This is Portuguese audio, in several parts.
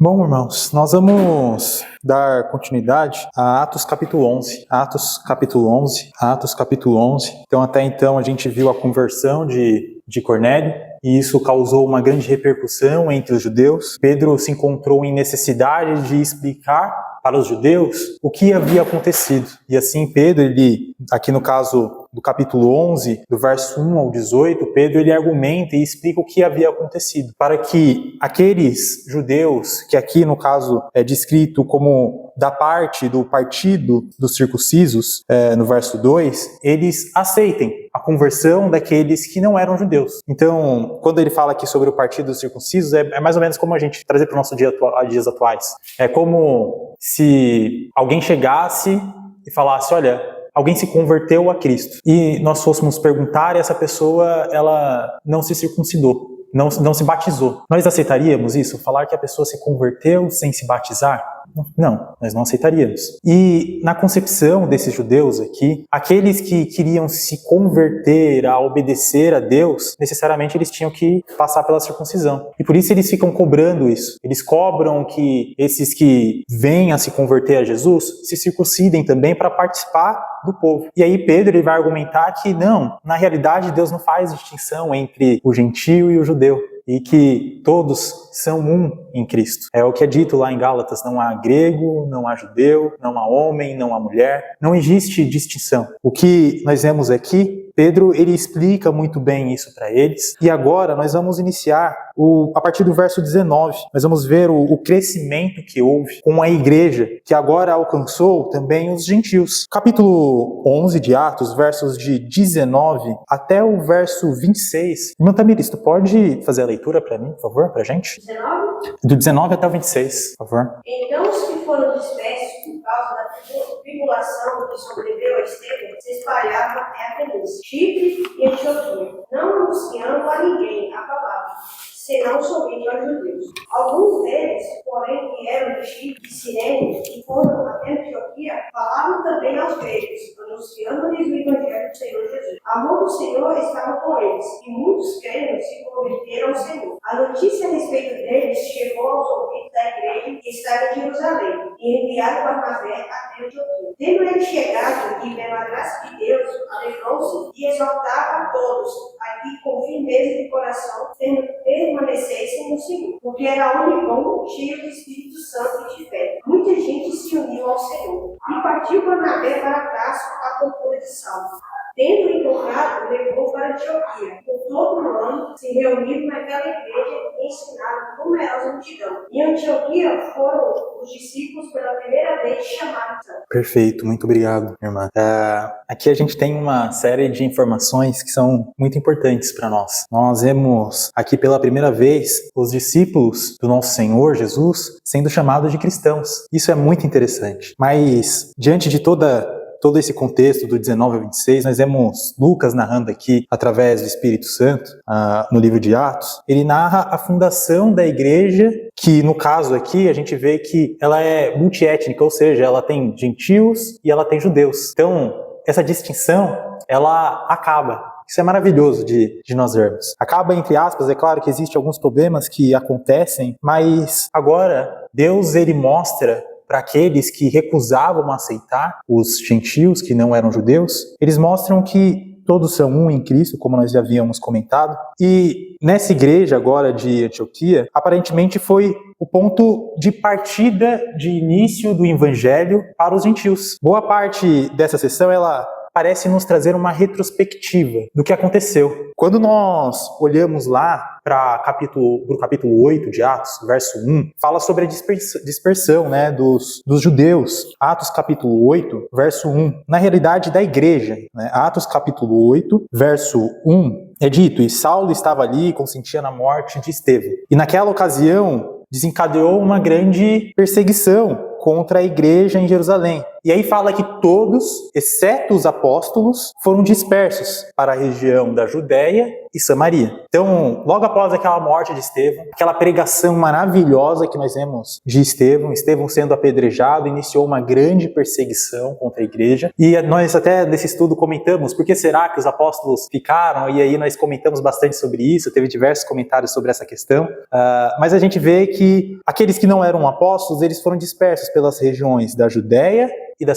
Bom, irmãos, nós vamos dar continuidade a Atos capítulo 11. Atos capítulo 11. Atos capítulo 11. Então, até então, a gente viu a conversão de Cornélio, e isso causou uma grande repercussão entre os judeus. Pedro se encontrou em necessidade de explicar para os judeus o que havia acontecido. E assim, Pedro, aqui no caso do capítulo 11, do verso 1 ao 18, Pedro argumenta e explica o que havia acontecido, para que aqueles judeus, que aqui no caso é descrito como da parte do partido dos circuncisos, no verso 2, eles aceitem a conversão daqueles que não eram judeus. Então, quando ele fala aqui sobre o partido dos circuncisos, é mais ou menos como a gente trazer para o nosso dias atuais. É como se alguém chegasse e falasse, olha, alguém se converteu a Cristo, e nós fôssemos perguntar e essa pessoa, ela não se circuncidou, não se batizou. Nós aceitaríamos isso? Falar que a pessoa se converteu sem se batizar? Não, nós não aceitaríamos. E na concepção desses judeus aqui, aqueles que queriam se converter a obedecer a Deus, necessariamente eles tinham que passar pela circuncisão. E por isso eles ficam cobrando isso. Eles cobram que esses que vêm a se converter a Jesus se circuncidem também para participar do povo. E aí Pedro ele vai argumentar que não, na realidade Deus não faz distinção entre o gentio e o judeu, e que todos são um em Cristo. É o que é dito lá em Gálatas, não há grego, não há judeu, não há homem, não há mulher, não existe distinção. O que nós vemos aqui, Pedro ele explica muito bem isso para eles, e agora nós vamos iniciar a partir do verso 19, nós vamos ver o crescimento que houve com a igreja, que agora alcançou também os gentios. Capítulo 11 de Atos, versos de 19 até o verso 26. Irmã Tamiris, tu pode fazer a leitura para mim, por favor, pra gente? 19? Do 19 até o 26, por favor. Então os que foram dispersos por causa da tribulação que sobreveu a Estevão se espalhavam até a Fenícia, Chipre e Antioquia, não anunciando a ninguém a palavra, senão somente aos judeus. Alguns deles, porém, que eram de Chipre e Cirene e foram até Antioquia, falavam também aos gregos, anunciando-lhes o evangelho do Senhor Jesus. A mão do Senhor estava com eles, e muitos crentes se converteram ao Senhor. A notícia a respeito deles chegou aos ouvidos da igreja que estava em Jerusalém, e enviaram Barnabé até Antioquia. Tendo ele chegado e vendo a graça de Deus, alegrou-se e exortava a todos, aqui com firmeza de coração, permanecessem no Senhor, porque era homem bom, cheio do Espírito Santo e de fé. Muita gente se uniu ao Senhor. E partiu Barnabé para Tarso à procura de Saulo. Tendo encontrado, levou para Antioquia. Por todo o ano, se reuniram naquela igreja e ensinaram numerosa multidão. Em Antioquia foram os discípulos pela primeira vez chamados. Perfeito, muito obrigado, irmã. Aqui a gente tem uma série de informações que são muito importantes para nós. Nós vemos aqui pela primeira vez os discípulos do nosso Senhor Jesus sendo chamados de cristãos. Isso é muito interessante. Mas, diante de todo esse contexto do 19 ao 26, nós vemos Lucas narrando aqui, através do Espírito Santo, no livro de Atos, ele narra a fundação da igreja, que no caso aqui a gente vê que ela é multiétnica, ou seja, ela tem gentios e ela tem judeus. Então, essa distinção, ela acaba. Isso é maravilhoso de nós vermos. Acaba entre aspas, é claro que existem alguns problemas que acontecem, mas agora Deus ele mostra para aqueles que recusavam aceitar os gentios, que não eram judeus, eles mostram que todos são um em Cristo, como nós já havíamos comentado. E nessa igreja agora de Antioquia, aparentemente foi o ponto de partida de início do evangelho para os gentios. Boa parte dessa sessão, ela parece nos trazer uma retrospectiva do que aconteceu. Quando nós olhamos lá para o capítulo 8 de Atos, verso 1, fala sobre a dispersão, né, dos judeus. Atos capítulo 8, verso 1, na realidade da igreja. Né? Atos capítulo 8, verso 1, é dito, e Saulo estava ali e consentia na morte de Estevão. E naquela ocasião desencadeou uma grande perseguição contra a igreja em Jerusalém. E aí fala que todos, exceto os apóstolos, foram dispersos para a região da Judéia e Samaria. Então, logo após aquela morte de Estevão, aquela pregação maravilhosa que nós vemos de Estevão sendo apedrejado, iniciou uma grande perseguição contra a igreja. E nós até nesse estudo comentamos, por que será que os apóstolos ficaram? E aí nós comentamos bastante sobre isso, teve diversos comentários sobre essa questão. Mas a gente vê que aqueles que não eram apóstolos, eles foram dispersos pelas regiões da Judéia e de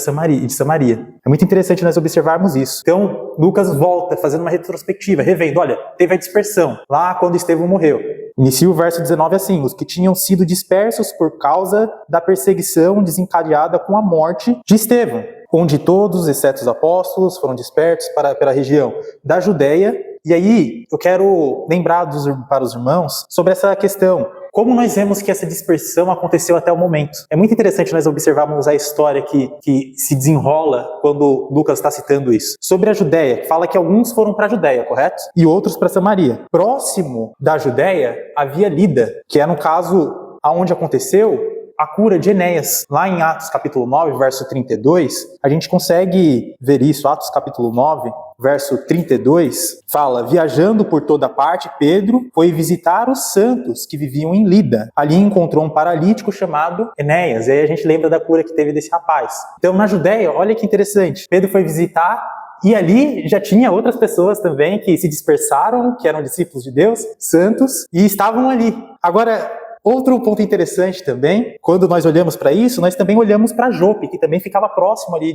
Samaria. É muito interessante nós observarmos isso. Então, Lucas volta fazendo uma retrospectiva, revendo, olha, teve a dispersão lá quando Estevão morreu. Inicia o verso 19 assim: os que tinham sido dispersos por causa da perseguição desencadeada com a morte de Estevão, onde todos, exceto os apóstolos, foram dispersos pela região da Judéia. E aí, eu quero lembrar para os irmãos sobre essa questão. Como nós vemos que essa dispersão aconteceu até o momento? É muito interessante nós observarmos a história que se desenrola quando Lucas está citando isso. Sobre a Judéia, que fala que alguns foram para a Judéia, correto? E outros para Samaria. Próximo da Judéia havia Lida, que é no caso aonde aconteceu a cura de Enéas. Lá em Atos capítulo 9, verso 32, a gente consegue ver isso. Atos capítulo 9, verso 32, fala: viajando por toda parte, Pedro foi visitar os santos que viviam em Lida. Ali encontrou um paralítico chamado Enéas. E aí a gente lembra da cura que teve desse rapaz. Então, na Judéia, olha que interessante. Pedro foi visitar, e ali já tinha outras pessoas também que se dispersaram, que eram discípulos de Deus, santos, e estavam ali. Agora, outro ponto interessante também, quando nós olhamos para isso, nós também olhamos para Jope, que também ficava próximo ali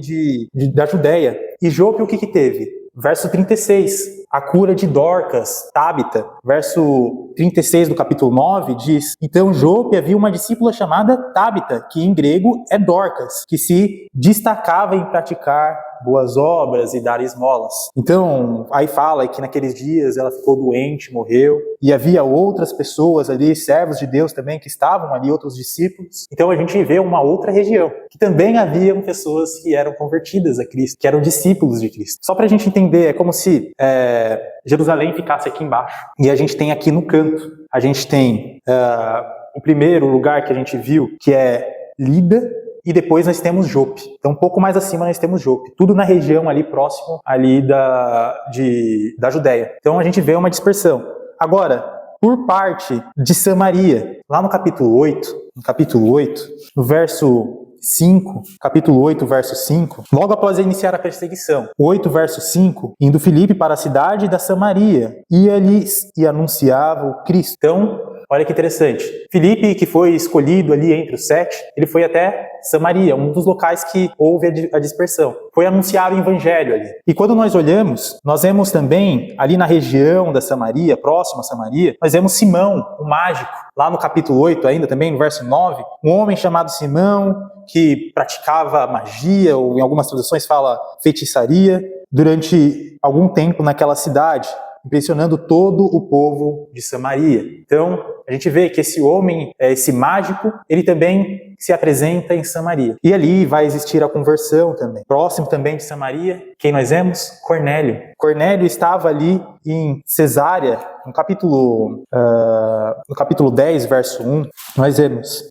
da Judéia. E Jope, o que teve? Verso 36, a cura de Dorcas, Tábita. Verso 36 do capítulo 9 diz: então Jope havia uma discípula chamada Tábita, que em grego é Dorcas, que se destacava em praticar boas obras e dar esmolas. Então, aí fala que naqueles dias ela ficou doente, morreu, e havia outras pessoas ali, servos de Deus também, que estavam ali, outros discípulos. Então a gente vê uma outra região, que também haviam pessoas que eram convertidas a Cristo, que eram discípulos de Cristo. Só para a gente entender, é como se Jerusalém ficasse aqui embaixo, e a gente tem aqui no canto, a gente tem o primeiro lugar que a gente viu, que é Lida, e depois nós temos Jope. Então, um pouco mais acima nós temos Jope. Tudo na região ali próximo ali da Judéia. Então, a gente vê uma dispersão. Agora, por parte de Samaria, lá no capítulo 8, no verso 5, capítulo 8, verso 5, logo após iniciar a perseguição, 8, verso 5, indo Filipe para a cidade da Samaria, ia-lhes e anunciava o Cristo. Então, olha que interessante. Filipe, que foi escolhido ali entre os 7, ele foi até Samaria, um dos locais que houve a dispersão. Foi anunciar o evangelho ali. E quando nós olhamos, nós vemos também, ali na região da Samaria, próximo a Samaria, nós vemos Simão, o mágico. Lá no capítulo 8 ainda, também no verso 9, um homem chamado Simão, que praticava magia, ou em algumas traduções fala feitiçaria, durante algum tempo naquela cidade, impressionando todo o povo de Samaria. Então, a gente vê que esse homem, esse mágico, ele também se apresenta em Samaria. E ali vai existir a conversão também. Próximo também de Samaria, quem nós vemos? Cornélio. Cornélio estava ali em Cesareia, no capítulo 10, verso 1, nós vemos,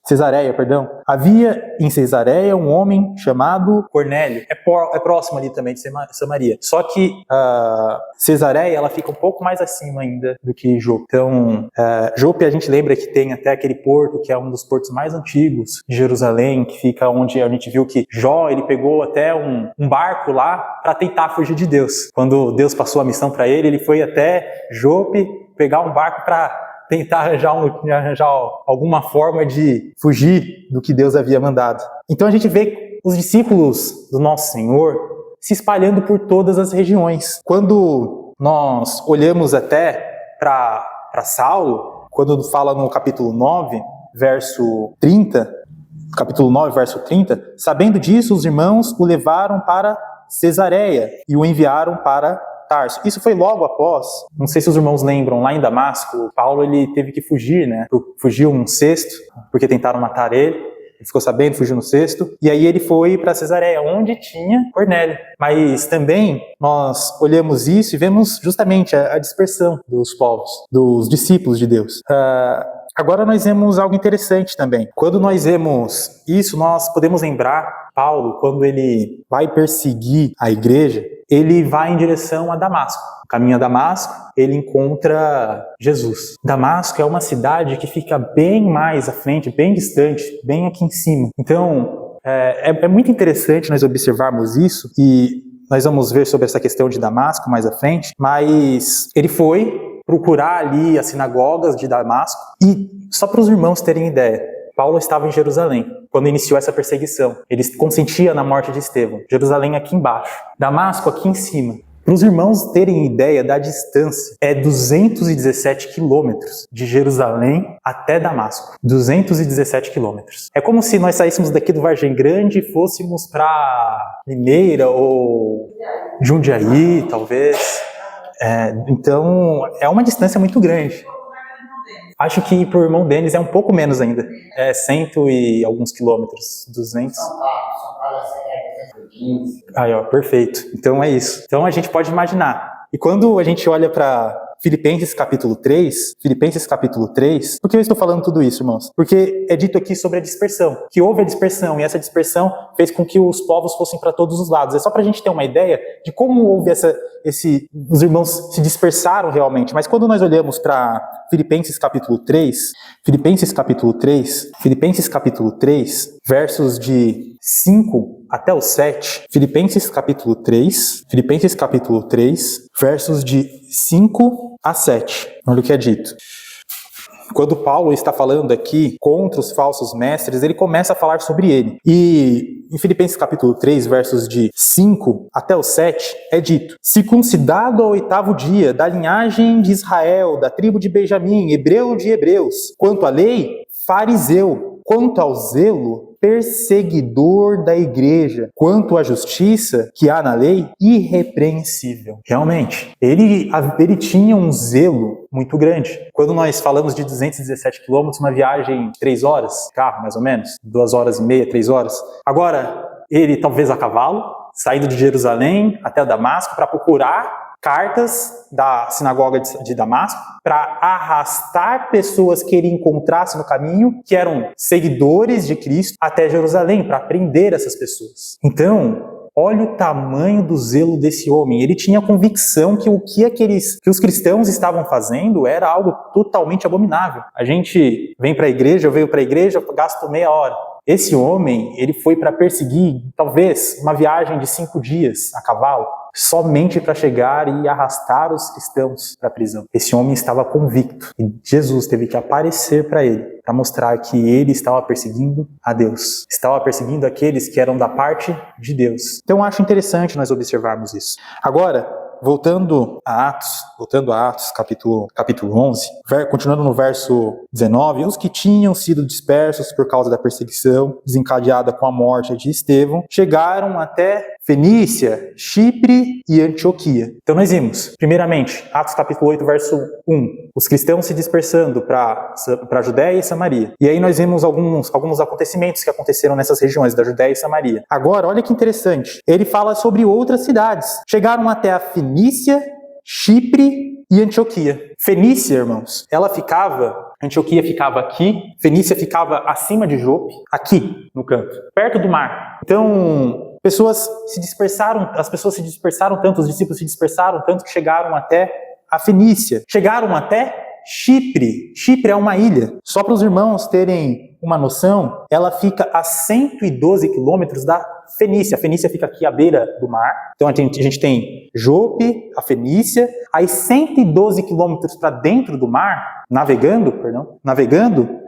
havia em Cesareia um homem chamado Cornélio. É próximo ali também de Samaria. Só que Cesareia, ela fica um pouco mais acima ainda do que Jope. Então, Jope, a gente lembra que tem até aquele porto, que é um dos portos mais antigos de Jerusalém, que fica onde a gente viu que Jó, ele pegou até um barco lá para tentar fugir de Deus. Quando Deus passou a missão para ele, ele foi até Jope pegar um barco para tentar arranjar alguma forma de fugir do que Deus havia mandado. Então a gente vê os discípulos do nosso Senhor se espalhando por todas as regiões. Quando nós olhamos até para Saulo, quando fala no capítulo 9, verso 30, sabendo disso, os irmãos o levaram para Cesareia e o enviaram para Tarso. Isso foi logo após, não sei se os irmãos lembram, lá em Damasco, Paulo ele teve que fugir, né? Fugiu num cesto, porque tentaram matar ele. Ele ficou sabendo, fugiu no cesto. E aí ele foi para Cesareia, onde tinha Cornélio. Mas também nós olhamos isso e vemos justamente a dispersão dos povos, dos discípulos de Deus. Agora nós vemos algo interessante também. Quando nós vemos isso, nós podemos lembrar Paulo, quando ele vai perseguir a igreja, ele vai em direção a Damasco. Caminho a Damasco, ele encontra Jesus. Damasco é uma cidade que fica bem mais à frente, bem distante, bem aqui em cima. Então, é muito interessante nós observarmos isso, e nós vamos ver sobre essa questão de Damasco mais à frente, mas ele foi procurar ali as sinagogas de Damasco, e só para os irmãos terem ideia, Paulo estava em Jerusalém quando iniciou essa perseguição. Ele consentia na morte de Estevão. Jerusalém aqui embaixo, Damasco aqui em cima. Para os irmãos terem ideia da distância, é 217 quilômetros de Jerusalém até Damasco. 217 quilômetros. É como se nós saíssemos daqui do Vargem Grande e fôssemos para Limeira ou Jundiaí, talvez. Então, é uma distância muito grande. Acho que para o irmão Denis é um pouco menos ainda. É 100 e alguns quilômetros. 200. São Paulo é 115. Aí, ó, perfeito. Então é isso. Então a gente pode imaginar. E quando a gente olha para Filipenses capítulo 3, por que eu estou falando tudo isso, irmãos? Porque é dito aqui sobre a dispersão, que houve a dispersão, e essa dispersão fez com que os povos fossem para todos os lados. É só para a gente ter uma ideia de como houve os irmãos se dispersaram realmente. Mas quando nós olhamos para Filipenses capítulo 3, versos de 5 até o 7, Filipenses capítulo 3, versos de 5 a 7. Olha o que é dito. Quando Paulo está falando aqui contra os falsos mestres, ele começa a falar sobre ele. E em Filipenses capítulo 3, versos de 5 até o 7, é dito: circuncidado ao 8º dia, da linhagem de Israel, da tribo de Benjamim, hebreu de hebreus, quanto à lei, fariseu, quanto ao zelo, perseguidor da igreja, quanto à justiça que há na lei, irrepreensível. Realmente, ele tinha um zelo muito grande. Quando nós falamos de 217 quilômetros, uma viagem de 3 horas, carro mais ou menos, 2 horas e meia, 3 horas. Agora, ele talvez a cavalo, saindo de Jerusalém até Damasco para procurar cartas da sinagoga de Damasco para arrastar pessoas que ele encontrasse no caminho, que eram seguidores de Cristo, até Jerusalém, para prender essas pessoas. Então, olha o tamanho do zelo desse homem. Ele tinha a convicção que o que os cristãos estavam fazendo era algo totalmente abominável. A gente vem para a igreja, eu venho para a igreja, eu gasto meia hora. Esse homem, ele foi para perseguir, talvez, uma viagem de 5 dias a cavalo, somente para chegar e arrastar os cristãos para a prisão. Esse homem estava convicto e Jesus teve que aparecer para ele, para mostrar que ele estava perseguindo a Deus. Estava perseguindo aqueles que eram da parte de Deus. Então eu acho interessante nós observarmos isso. Agora, voltando a Atos, capítulo 11, continuando no verso 19, os que tinham sido dispersos por causa da perseguição desencadeada com a morte de Estevão, chegaram até Fenícia, Chipre e Antioquia. Então nós vimos, primeiramente, Atos capítulo 8, verso 1, os cristãos se dispersando para a Judéia e Samaria. E aí nós vimos alguns acontecimentos que aconteceram nessas regiões da Judéia e Samaria. Agora, olha que interessante, ele fala sobre outras cidades. Chegaram até a Fenícia, Chipre e Antioquia. Fenícia, irmãos, Antioquia ficava aqui, Fenícia ficava acima de Jope, aqui no canto, perto do mar. Então, as pessoas se dispersaram tanto, os discípulos se dispersaram tanto que chegaram até a Fenícia. Chegaram até Chipre. Chipre é uma ilha. Só para os irmãos terem uma noção, ela fica a 112 quilômetros da Fenícia. A Fenícia fica aqui à beira do mar. Então a gente tem Jope, a Fenícia, aí 112 quilômetros para dentro do mar, navegando,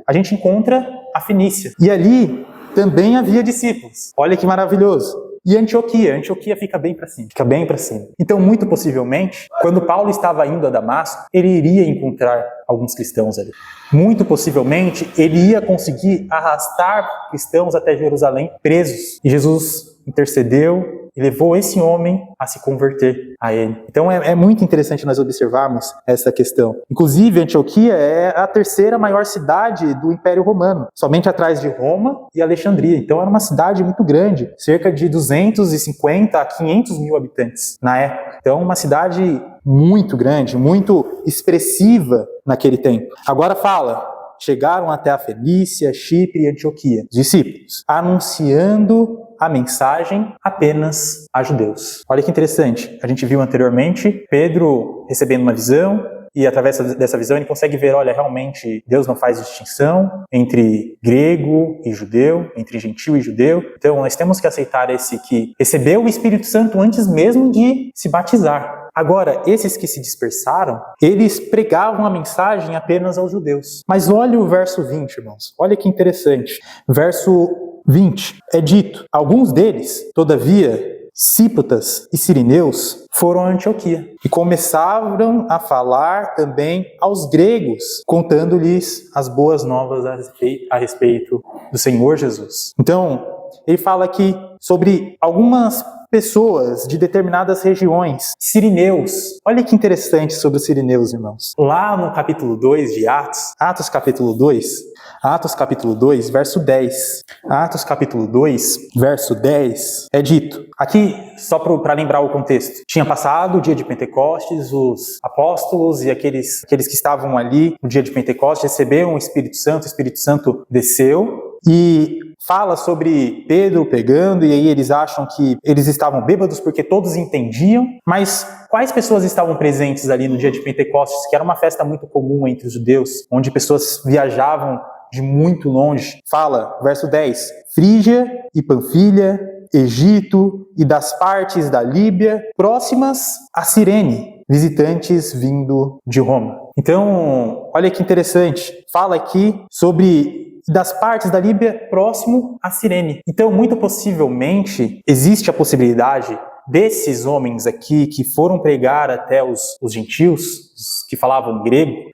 a gente encontra a Fenícia. E ali também havia discípulos. Olha que maravilhoso. E Antioquia fica bem para cima. Então, muito possivelmente, quando Paulo estava indo a Damasco, ele iria encontrar alguns cristãos ali. Muito possivelmente, ele ia conseguir arrastar cristãos até Jerusalém presos. E Jesus intercedeu e levou esse homem a se converter a ele. Então é muito interessante nós observarmos essa questão. Inclusive, Antioquia é a 3ª maior cidade do Império Romano, somente atrás de Roma e Alexandria. Então era uma cidade muito grande, cerca de 250 a 500 mil habitantes na época. Então uma cidade muito grande, muito expressiva naquele tempo. Agora fala, chegaram até a Fenícia, Chipre e Antioquia, os discípulos, anunciando a mensagem apenas a judeus. Olha que interessante, a gente viu anteriormente Pedro recebendo uma visão, e através dessa visão ele consegue ver, olha, realmente Deus não faz distinção entre grego e judeu, entre gentil e judeu. Então nós temos que aceitar esse que recebeu o Espírito Santo antes mesmo de se batizar. Agora, esses que se dispersaram, eles pregavam a mensagem apenas aos judeus. Mas olha o verso 20, irmãos. Olha que interessante. Verso 20. É dito, alguns deles, todavia, Cípotas e Sirineus foram a Antioquia e começaram a falar também aos gregos, contando-lhes as boas novas a respeito do Senhor Jesus. Então, ele fala aqui sobre algumas pessoas de determinadas regiões, sirineus. Olha que interessante sobre os sirineus, irmãos. Lá no capítulo 2 de Atos capítulo 2, verso 10. Atos capítulo 2, verso 10, é dito. Aqui, só para lembrar o contexto. Tinha passado o dia de Pentecostes, os apóstolos e aqueles que estavam ali no dia de Pentecostes receberam o Espírito Santo desceu e fala sobre Pedro pregando, e aí eles acham que eles estavam bêbados porque todos entendiam, mas quais pessoas estavam presentes ali no dia de Pentecostes, que era uma festa muito comum entre os judeus, onde pessoas viajavam de muito longe? Fala, verso 10, Frígia e Panfilha, Egito e das partes da Líbia, próximas a Cirene, visitantes vindo de Roma. Então, olha que interessante, fala aqui sobre das partes da Líbia próximo a Cirene. Então, muito possivelmente, existe a possibilidade desses homens aqui que foram pregar até os gentios, os que falavam grego,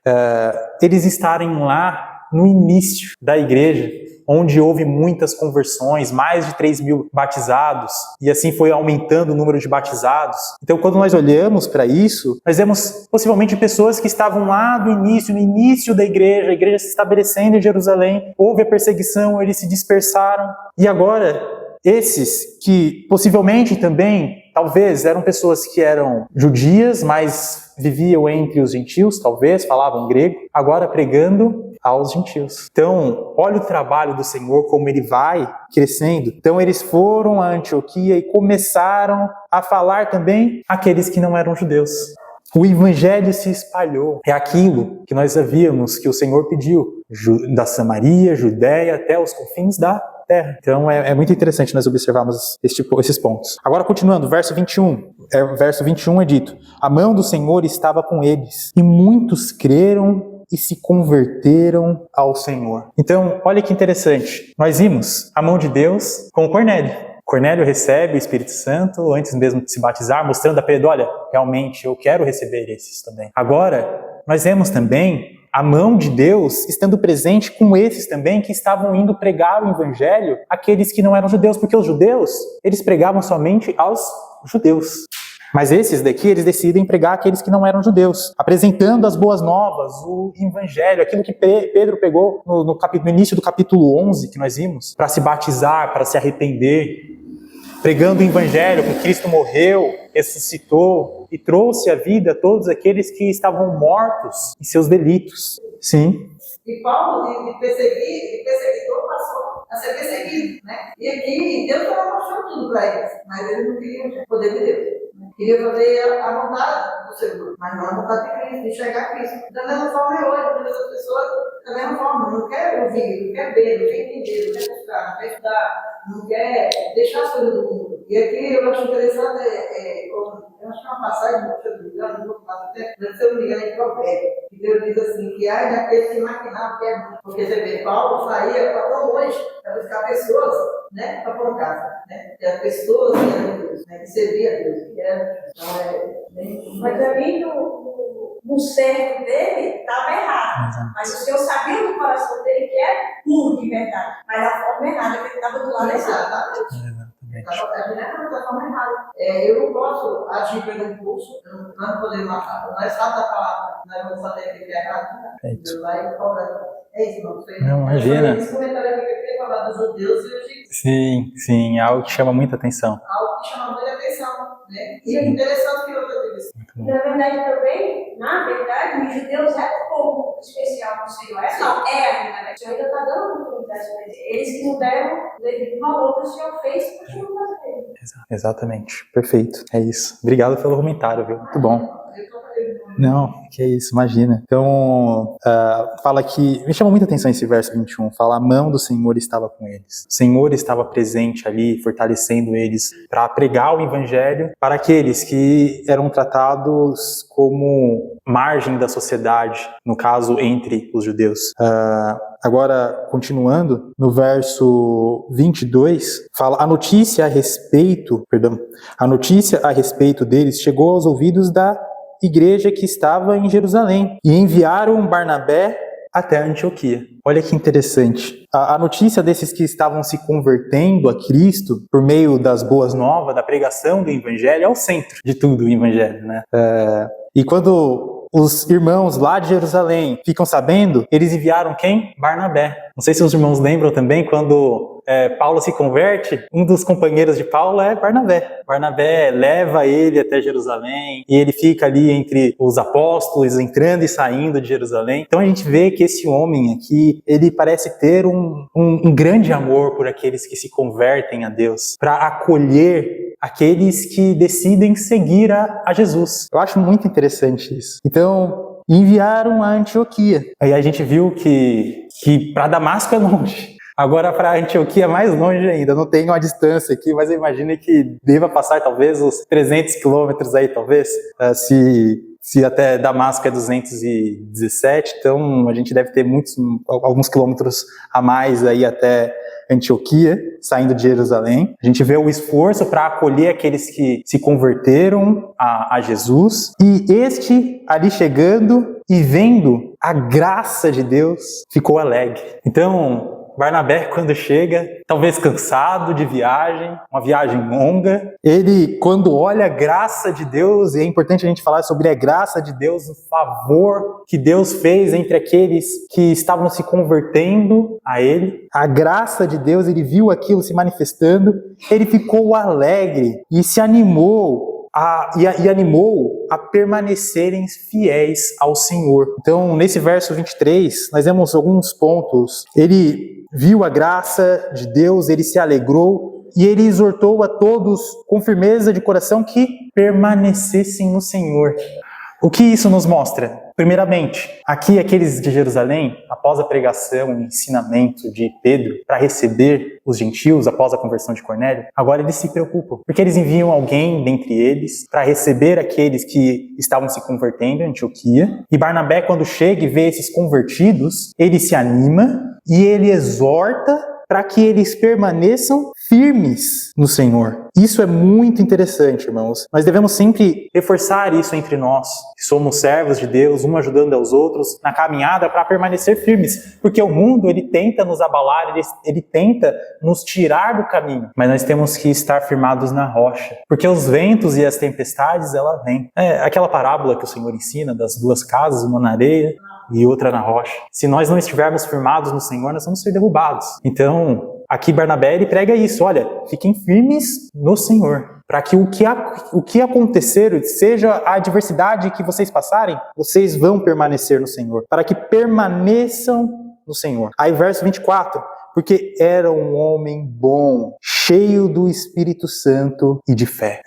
eles estarem lá no início da igreja, onde houve muitas conversões, mais de 3.000 batizados, e assim foi aumentando o número de batizados. Então, quando nós olhamos para isso, nós vemos possivelmente pessoas que estavam lá no início da igreja, a igreja se estabelecendo em Jerusalém, houve a perseguição, eles se dispersaram, e agora esses que possivelmente também, talvez, eram pessoas que eram judias, mas viviam entre os gentios, talvez, falavam grego, agora pregando aos gentios. Então, olha o trabalho do Senhor, como ele vai crescendo. Então, eles foram a Antioquia e começaram a falar também àqueles que não eram judeus. O evangelho se espalhou. É aquilo que nós havíamos, que o Senhor pediu, da Samaria, Judéia, até os confins da terra. Então, é muito interessante nós observarmos esses pontos. Agora, continuando, verso 21. Verso 21 é dito, a mão do Senhor estava com eles, e muitos creram e se converteram ao Senhor. Então, olha que interessante. Nós vimos a mão de Deus com Cornélio. Cornélio recebe o Espírito Santo antes mesmo de se batizar, mostrando a Pedro, olha, realmente eu quero receber esses também. Agora, nós vemos também a mão de Deus estando presente com esses também que estavam indo pregar o evangelho àqueles que não eram judeus, porque os judeus, eles pregavam somente aos judeus. Mas esses daqui, eles decidem pregar aqueles que não eram judeus, apresentando as boas novas, o evangelho, aquilo que Pedro pegou no início do capítulo 11, que nós vimos, para se batizar, para se arrepender, pregando o evangelho, que Cristo morreu, ressuscitou e trouxe à vida todos aqueles que estavam mortos em seus delitos. Sim. E Paulo, de perseguidor, passou a ser perseguido, né? E aqui Deus estava mostrando tudo para eles, mas eles não queriam o poder de Deus. Queria fazer a vontade do Senhor, mas não a vontade de Cristo, de enxergar Cristo. Da mesma forma é hoje, muitas das pessoas, da mesma forma, não quer ouvir, não quer ver, não quer entender, não quer buscar, não quer estudar, não quer deixar as coisas do mundo. E aqui eu acho interessante, eu acho que é uma passagem, se eu não me engano, não vou falar até, se eu não me engano, é em Provérbios, que Deus diz assim, que ai daqueles que maquinavam que é bom. Porque você vê, Paulo saía para tão longe, para buscar pessoas, né, para pôr casa, né, que as pessoas que eram Deus, né, que servia a Deus, que era, Mas ali no certo dele estava errado. Exato. Mas o Senhor sabia do coração dele que é puro de verdade. Mas a forma errada, que ele estava do lado errado. Estava agindo da forma errada. Eu não posso agir pelo impulso, não podemos matar. Nós sabemos da palavra, nós vamos fazer aquilo que é errado. Deus vai cobrar. É isso, não sei. Não, imagina. Esse comentário aqui que eu queria falar dos judeus e os egípcios. Sim, é algo que chama muita atenção. Algo que chama muita atenção, né? E é interessante que eu digo isso. Na verdade também, os judeus é um povo especial do Senhor. Não, ainda, né? O Senhor ainda está dando oportunidade para eles. Eles que não deram o devido valor que o Senhor fez, continuam fazendo. Exatamente, perfeito, é isso. Obrigado pelo comentário, viu? Muito bom. Não, que é isso, imagina. Então, fala que, me chamou muita atenção esse verso 21, fala, a mão do Senhor estava com eles. O Senhor estava presente ali, fortalecendo eles para pregar o evangelho para aqueles que eram tratados como margem da sociedade, no caso, entre os judeus. Agora, continuando, no verso 22, fala, a notícia a respeito deles chegou aos ouvidos da igreja que estava em Jerusalém e enviaram Barnabé até Antioquia. Olha que interessante. A notícia desses que estavam se convertendo a Cristo por meio das boas novas, da pregação do evangelho, é o centro de tudo o evangelho, né? E quando os irmãos lá de Jerusalém ficam sabendo, eles enviaram quem? Barnabé. Não sei se os irmãos lembram também, quando Paulo se converte, um dos companheiros de Paulo é Barnabé. Barnabé leva ele até Jerusalém e ele fica ali entre os apóstolos, entrando e saindo de Jerusalém. Então a gente vê que esse homem aqui, ele parece ter um grande amor por aqueles que se convertem a Deus, para acolher aqueles que decidem seguir a Jesus. Eu acho muito interessante isso. Então, enviaram a Antioquia. Aí a gente viu que para Damasco é longe. Agora para Antioquia é mais longe ainda. Não tenho a distância aqui, mas eu imagino que deva passar talvez os 300 quilômetros aí, talvez, se até Damasco é 217, então a gente deve ter alguns quilômetros a mais aí até Antioquia, saindo de Jerusalém. A gente vê o esforço para acolher aqueles que se converteram a Jesus, e este ali chegando e vendo a graça de Deus, ficou alegre. Então, Barnabé, quando chega, talvez cansado de viagem, uma viagem longa, ele, quando olha a graça de Deus, e é importante a gente falar sobre a graça de Deus, o favor que Deus fez entre aqueles que estavam se convertendo a ele, a graça de Deus, ele viu aquilo se manifestando, ele ficou alegre e se animou animou a permanecerem fiéis ao Senhor. Então, nesse verso 23, nós vemos alguns pontos. Ele viu a graça de Deus, ele se alegrou e ele exortou a todos com firmeza de coração que permanecessem no Senhor. O que isso nos mostra? Primeiramente, aqui aqueles de Jerusalém, após a pregação e ensinamento de Pedro para receber os gentios após a conversão de Cornélio, agora eles se preocupam, porque eles enviam alguém dentre eles para receber aqueles que estavam se convertendo em Antioquia. E Barnabé, quando chega e vê esses convertidos, ele se anima e ele exorta para que eles permaneçam firmes no Senhor. Isso é muito interessante, irmãos. Nós devemos sempre reforçar isso entre nós, que somos servos de Deus, um ajudando aos outros na caminhada para permanecer firmes, porque o mundo, ele tenta nos abalar, ele tenta nos tirar do caminho, mas nós temos que estar firmados na rocha, porque os ventos e as tempestades, ela vêm. Aquela parábola que o Senhor ensina das duas casas, uma na areia e outra na rocha. Se nós não estivermos firmados no Senhor, nós vamos ser derrubados. Então, aqui Barnabé, ele prega isso, olha, fiquem firmes no Senhor, para que o que acontecer, seja a adversidade que vocês passarem, vocês vão permanecer no Senhor, para que permaneçam no Senhor. Aí verso 24, porque era um homem bom, cheio do Espírito Santo e de fé.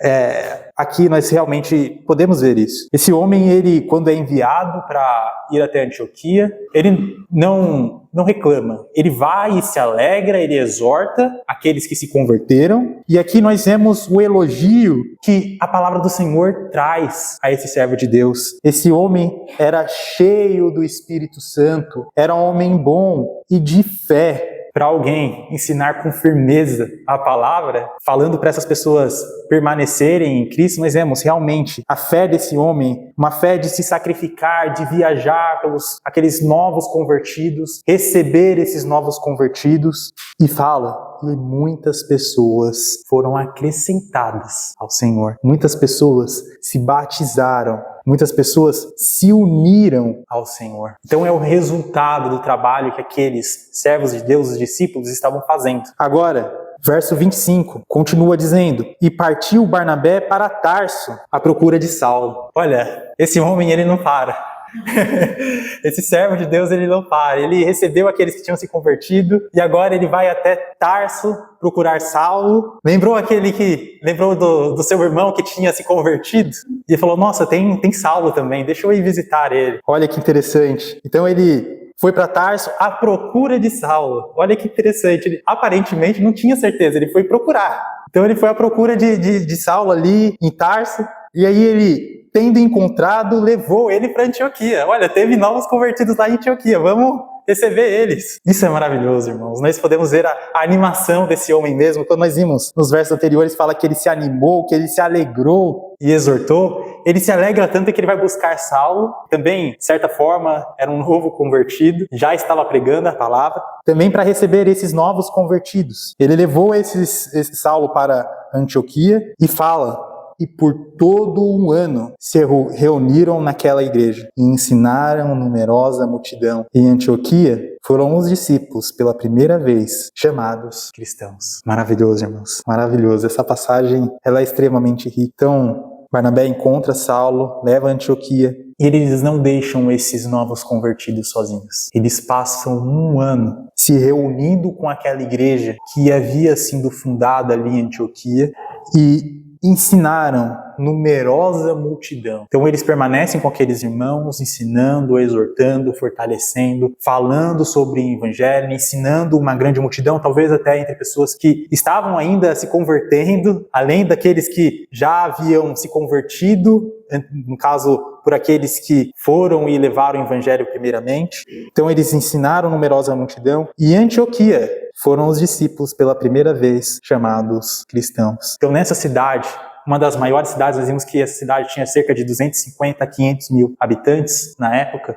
Aqui nós realmente podemos ver isso. Esse homem, ele, quando é enviado para ir até Antioquia, ele não reclama. Ele vai e se alegra, ele exorta aqueles que se converteram. E aqui nós vemos o elogio que a palavra do Senhor traz a esse servo de Deus. Esse homem era cheio do Espírito Santo, era um homem bom e de fé. Para alguém ensinar com firmeza a palavra, falando para essas pessoas permanecerem em Cristo, nós vemos realmente a fé desse homem, uma fé de se sacrificar, de viajar pelos aqueles novos convertidos, receber esses novos convertidos, e fala, e muitas pessoas foram acrescentadas ao Senhor. Muitas pessoas se batizaram, muitas pessoas se uniram ao Senhor. Então é o resultado do trabalho que aqueles servos de Deus, os discípulos, estavam fazendo. Agora, Verso 25, continua dizendo: e partiu Barnabé para Tarso à procura de Saulo. Olha, esse homem, ele não para. Esse servo de Deus, ele não para. Ele recebeu aqueles que tinham se convertido e agora ele vai até Tarso procurar Saulo. Lembrou do seu irmão que tinha se convertido e falou: nossa, tem Saulo também, deixa eu ir visitar ele. Olha que interessante. Então ele foi para Tarso à procura de Saulo. Olha que interessante. Ele aparentemente não tinha certeza, ele foi procurar. Então ele foi à procura de Saulo ali em Tarso. E aí ele, tendo encontrado, levou ele para Antioquia. Olha, teve novos convertidos lá em Antioquia. Vamos receber eles. Isso é maravilhoso, irmãos. Nós podemos ver a animação desse homem mesmo. Quando nós vimos nos versos anteriores, fala que ele se animou, que ele se alegrou e exortou. Ele se alegra tanto que ele vai buscar Saulo. Também, de certa forma, era um novo convertido. Já estava pregando a palavra. Também para receber esses novos convertidos. Ele levou esse Saulo para Antioquia e fala: e por todo um ano se reuniram naquela igreja e ensinaram numerosa multidão. Em Antioquia foram os discípulos pela primeira vez chamados cristãos. Maravilhoso, irmãos. Maravilhoso. Essa passagem, ela é extremamente rica. Então, Barnabé encontra Saulo, leva a Antioquia e eles não deixam esses novos convertidos sozinhos. Eles passam um ano se reunindo com aquela igreja que havia sido fundada ali em Antioquia e ensinaram numerosa multidão. Então eles permanecem com aqueles irmãos, ensinando, exortando, fortalecendo, falando sobre o evangelho, ensinando uma grande multidão, talvez até entre pessoas que estavam ainda se convertendo, além daqueles que já haviam se convertido, no caso, por aqueles que foram e levaram o evangelho primeiramente. Então eles ensinaram numerosa multidão. E em Antioquia foram os discípulos pela primeira vez chamados cristãos. Então nessa cidade, uma das maiores cidades, nós vimos que essa cidade tinha cerca de 250 a 500 mil habitantes na época.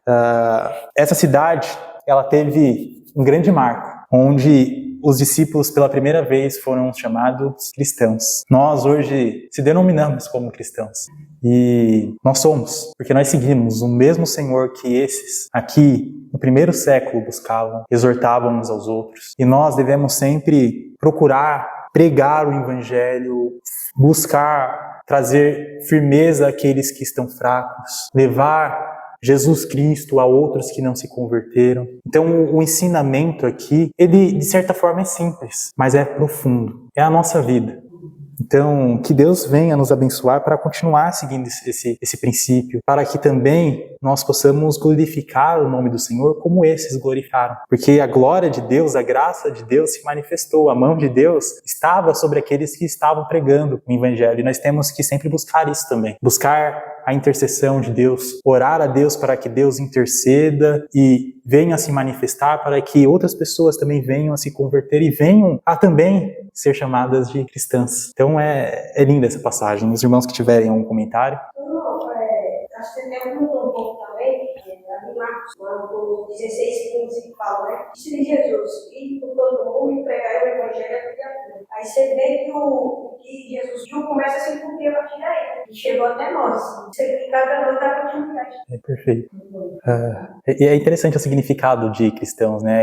Essa cidade, ela teve um grande marco, onde os discípulos pela primeira vez foram chamados cristãos. Nós hoje se denominamos como cristãos. E nós somos, porque nós seguimos o mesmo Senhor que esses aqui no primeiro século buscavam, exortavam uns aos outros. E nós devemos sempre procurar pregar o evangelho, buscar trazer firmeza àqueles que estão fracos, levar Jesus Cristo a outros que não se converteram. Então o ensinamento aqui, ele de certa forma é simples, mas é profundo, é a nossa vida. Então, que Deus venha nos abençoar para continuar seguindo esse princípio, para que também nós possamos glorificar o nome do Senhor como esses glorificaram. Porque a glória de Deus, a graça de Deus se manifestou, a mão de Deus estava sobre aqueles que estavam pregando o Evangelho. E nós temos que sempre buscar isso também, buscar a intercessão de Deus, orar a Deus para que Deus interceda e venha a se manifestar, para que outras pessoas também venham a se converter e venham a também ser chamadas de cristãs. Então é linda essa passagem. Os irmãos que tiverem algum comentário. Acho que tem um ponto também, ali Marcos 16, 15, fala, né? Disse Jesus, ir por todo mundo e pregar o evangelho a criatura. Aí você vê que o que Jesus viu começa a se cumprir a partir daí, e chegou até nós. Você cada nós dá continuidade. É perfeito. E é interessante o significado de cristãos, né?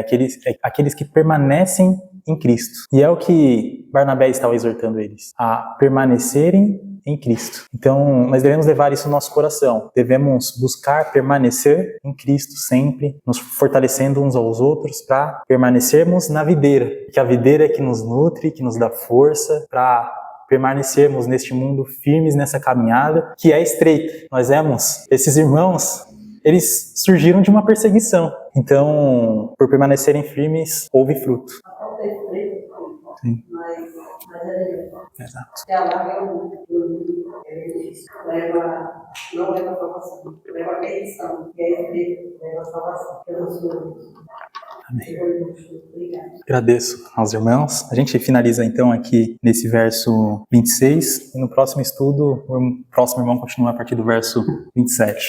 Aqueles que permanecem em Cristo. E é o que Barnabé estava exortando eles, a permanecerem em Cristo. Então, nós devemos levar isso no nosso coração. Devemos buscar permanecer em Cristo sempre, nos fortalecendo uns aos outros para permanecermos na videira. Que a videira é que nos nutre, que nos dá força para permanecermos neste mundo firmes nessa caminhada que é estreita. Nós vemos esses irmãos, eles surgiram de uma perseguição. Então, por permanecerem firmes, houve fruto. Sim. Mas é legal. Exato. Se alarga muito, não leva a salvação, leva a perdição, e aí leva a salvação, pelos outros. Amém. Obrigada. Agradeço aos irmãos. A gente finaliza então aqui nesse verso 26 e no próximo estudo o próximo irmão continua a partir do verso 27.